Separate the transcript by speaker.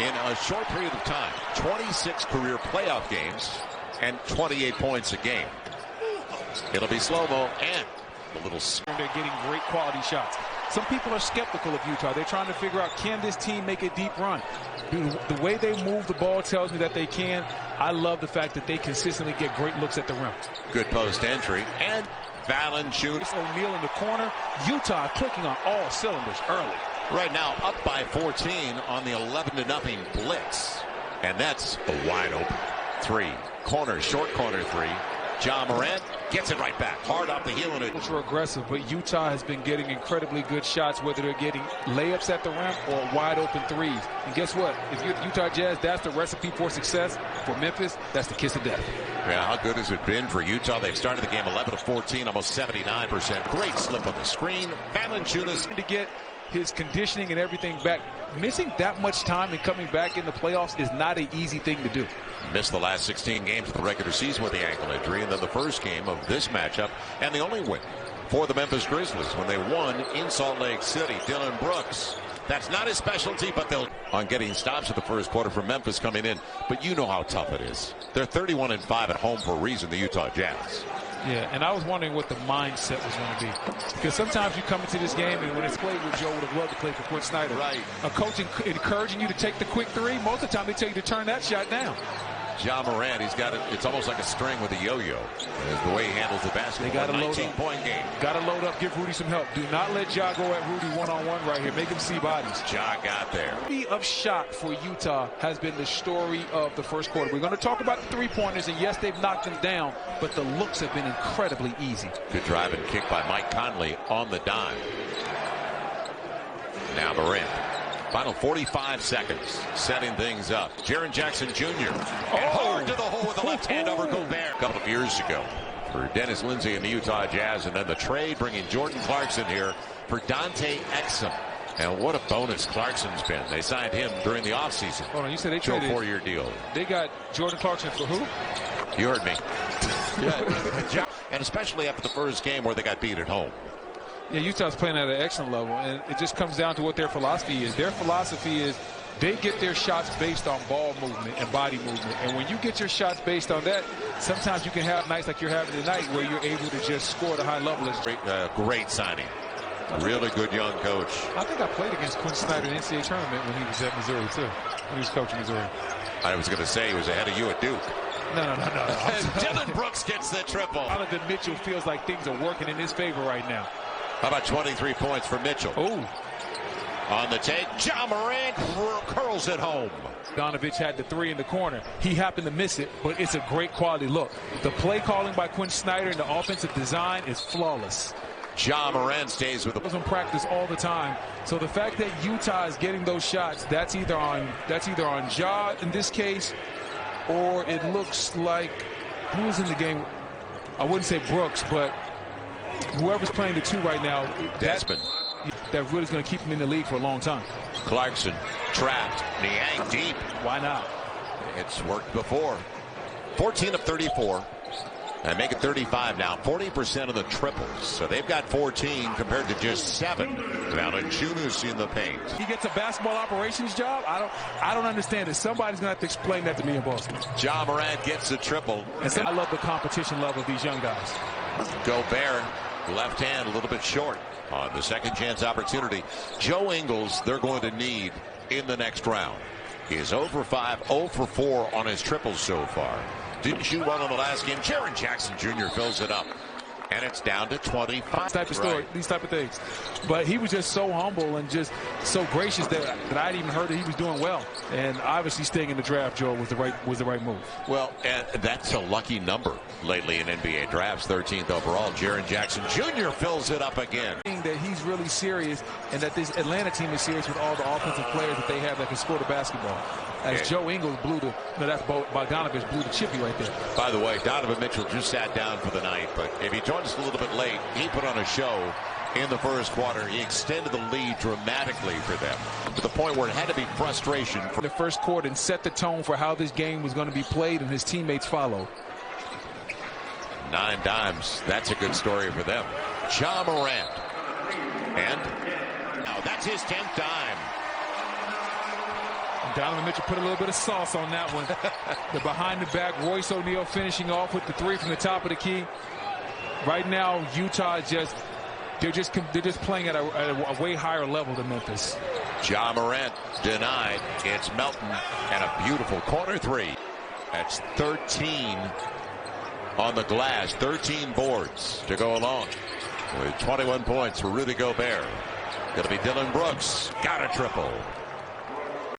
Speaker 1: in a short period of time. 26 career playoff games and 28 points a game. It'll be slow-mo and a little.
Speaker 2: They're getting great quality shots. Some people are skeptical of Utah. They're trying to figure out, can this team make a deep run? The way they move the ball tells me that they can. I love the fact that they consistently get great looks at the rim.
Speaker 1: Good post entry and Valanciunas.
Speaker 2: O'Neal in the corner. Utah clicking on all cylinders early.
Speaker 1: Right now up by 14 on the 11-0 blitz. And that's a wide open three. Corner, short corner three. Ja Morant gets it right back. Hard off the heel. And
Speaker 2: it's aggressive, but Utah has been getting incredibly good shots, whether they're getting layups at the rim or wide open threes. And guess what? If you're the Utah Jazz, that's the recipe for success. For Memphis, that's the kiss of death.
Speaker 1: Yeah, how good has it been for Utah? They've started the game 11-14, almost 79%. Great slip on the screen. Valanciunas
Speaker 2: to get his conditioning and everything back. Missing that much time and coming back in the playoffs is not an easy thing to do.
Speaker 1: Missed the last 16 games of the regular season with the ankle injury, and then the first game of this matchup, and the only win for the Memphis Grizzlies when they won in Salt Lake City. Dillon Brooks, that's not his specialty, but they'll on getting stops in the first quarter from Memphis coming in. But you know how tough it is. They're 31-5 at home for a reason, the Utah Jazz.
Speaker 2: Yeah, and I was wondering what the mindset was going to be. Because sometimes you come into this game, and when it's played with Joe would have loved to play for Quinn Snyder.
Speaker 1: Right.
Speaker 2: A coach encouraging you to take the quick three. Most of the time, they tell you to turn that shot down.
Speaker 1: Ja Morant, he's got it. It's almost like a string with a yo-yo. The way he handles the basketball.
Speaker 2: They got a
Speaker 1: 19-point game.
Speaker 2: Got to load up. Give Rudy some help. Do not let Ja go at Rudy one-on-one right here. Make him see bodies.
Speaker 1: Ja got there.
Speaker 2: Of shot for Utah has been the story of the first quarter. We're going to talk about the three-pointers, and yes, they've knocked them down, but the looks have been incredibly easy.
Speaker 1: Good drive and kick by Mike Conley on the dime. Now Morant. Final 45 seconds, setting things up. Jaren Jackson Jr. Hard to the hole with the left hand over Gobert. A couple of years ago for Dennis Lindsey and the Utah Jazz, and then the trade bringing Jordan Clarkson here for Dante Exum. And what a bonus Clarkson's been. They signed him during the offseason.
Speaker 2: Hold on, you said they
Speaker 1: to a
Speaker 2: traded
Speaker 1: 4-year deal.
Speaker 2: They got Jordan Clarkson for who?
Speaker 1: You heard me. Yeah. And especially after the first game where they got beat at home.
Speaker 2: Yeah, Utah's playing at an excellent level, and it just comes down to what their philosophy is. Their philosophy is they get their shots based on ball movement and body movement. And when you get your shots based on that, sometimes you can have nights like you're having tonight where you're able to just score at a high level.
Speaker 1: Great signing. Really good young coach.
Speaker 2: I think I played against Quinn Snyder in the NCAA tournament when he was at Missouri, too. When he was coaching Missouri.
Speaker 1: I was going to say he was ahead of you at Duke.
Speaker 2: No.
Speaker 1: Dillon Brooks gets the triple.
Speaker 2: Donovan Mitchell feels like things are working in his favor right now.
Speaker 1: How about 23 points for Mitchell?
Speaker 2: Oh.
Speaker 1: On the take, Ja Morant curls it home.
Speaker 2: Donovich had the three in the corner. He happened to miss it, but it's a great quality look. The play calling by Quinn Snyder and the offensive design is flawless.
Speaker 1: Ja Morant stays with the
Speaker 2: in practice all the time. So the fact that Utah is getting those shots, that's either on Ja in this case, or it looks like who's in the game. I wouldn't say Brooks, but whoever's playing the two right now,
Speaker 1: Desmond.
Speaker 2: That really is going to keep him in the league for a long time.
Speaker 1: Clarkson trapped. Niang deep.
Speaker 2: Why not?
Speaker 1: It's worked before. 14 of 34. And make it 35 now. 40% of the triples. So they've got 14 compared to just 7. Valanciunas in the paint.
Speaker 2: He gets a basketball operations job. I don't understand it. Somebody's going to have to explain that to me in Boston.
Speaker 1: Ja Morant gets the triple.
Speaker 2: And I love the competition level of these young guys.
Speaker 1: Gobert, left hand a little bit short on the second chance opportunity. Joe Ingles, they're going to need in the next round. He is 0 for 5, 0 for 4 on his triples so far. Didn't shoot well in the last game. Jaren Jackson Jr. fills it up. And it's down to 25.
Speaker 2: This type of story, these type of things. But he was just so humble and just so gracious that I hadn't even heard that he was doing well. And obviously staying in the draft, Joe, was the right move.
Speaker 1: Well, and that's a lucky number lately in NBA drafts. 13th overall. Jaren Jackson Jr. fills it up again.
Speaker 2: That he's really serious and that this Atlanta team is serious with all the offensive players that they have that can score the basketball. As Joe Ingles that's Bogdanovich blew the chippy right there.
Speaker 1: By the way, Donovan Mitchell just sat down for the night, but if he joined us a little bit late, he put on a show in the first quarter. He extended the lead dramatically for them to the point where it had to be frustration for
Speaker 2: the first quarter and set the tone for how this game was going to be played, and his teammates followed.
Speaker 1: 9 dimes. That's a good story for them. Ja Morant. And now that's his 10th dime.
Speaker 2: Donovan Mitchell put a little bit of sauce on that one. The behind the back, Royce O'Neal finishing off with the three from the top of the key. Right now, Utah is they're just playing at a way higher level than Memphis.
Speaker 1: Ja Morant denied. It's Melton and a beautiful corner three. That's 13 on the glass, 13 boards to go along with 21 points for Rudy Gobert. Going to be Dylan Brooks. Got a triple.